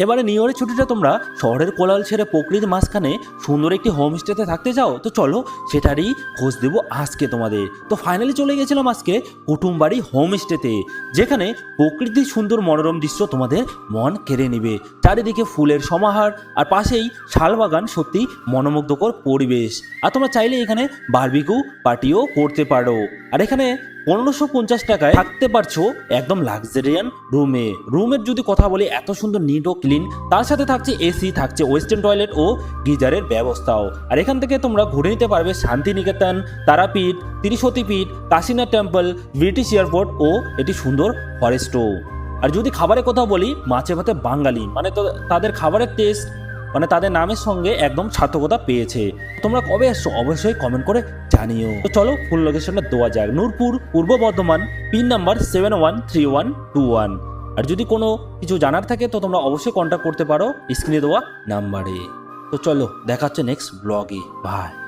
এবারে নিউ ইয়ারের ছুটিটা তোমরা শহরের কোলাহল ছেড়ে প্রকৃতির মাঝখানে সুন্দর একটি হোমস্টেতে থাকতে চাও, তো চলো সেটারই খোঁজ দেবো আজকে তোমাদের। তো ফাইনালি চলে গেছিলাম আজকে কুটুমবাড়ি হোমস্টেতে, যেখানে প্রকৃতির সুন্দর মনোরম দৃশ্য তোমাদের মন কেড়ে নেবে। চারিদিকে ফুলের সমাহার আর পাশেই শালবাগান, সত্যি মনোমুগ্ধকর পরিবেশ। আর তোমরা চাইলে এখানে বারবিকিউ পার্টিও করতে পারো। আর এখানে 1550 টাকায় থাকতে পারছো একদম লাক্সারিয়ান রুমের যদি কথা বলি, এত সুন্দর নিট ও ক্লিন, তার সাথে থাকছে এসি, থাকছে ওয়েস্টার্ন টয়লেট ও গিজারের ব্যবস্থাও। আর এখান থেকে তোমরা ঘুরে নিতে পারবে শান্তিনিকেতন, তারাপীঠ, ত্রিসতীপীঠ, কাশীনাথ টেম্পল, ব্রিটিশ এয়ারপোর্ট ও এটি সুন্দর ফরেস্টও। আর যদি খাবারের কথা বলি, মাছে ভাতে বাঙালি, মানে তো তাদের খাবারের টেস্ট মানে তাদের নামের সঙ্গে একদম সার্থকতা পেয়েছে। তোমরা কবে আসছো অবশ্যই কমেন্ট করে জানিও। তো চলো ফুল লোকেশনটা দেওয়া যাক। নূরপুর, পূর্ব বর্ধমান, পিন নাম্বার 713121। আর যদি কোনো কিছু জানার থাকে তো তোমরা অবশ্যই কন্ট্যাক্ট করতে পারো স্ক্রিনে দেওয়া নাম্বারে। তো চলো দেখা হচ্ছে নেক্সট ব্লগে। বাই।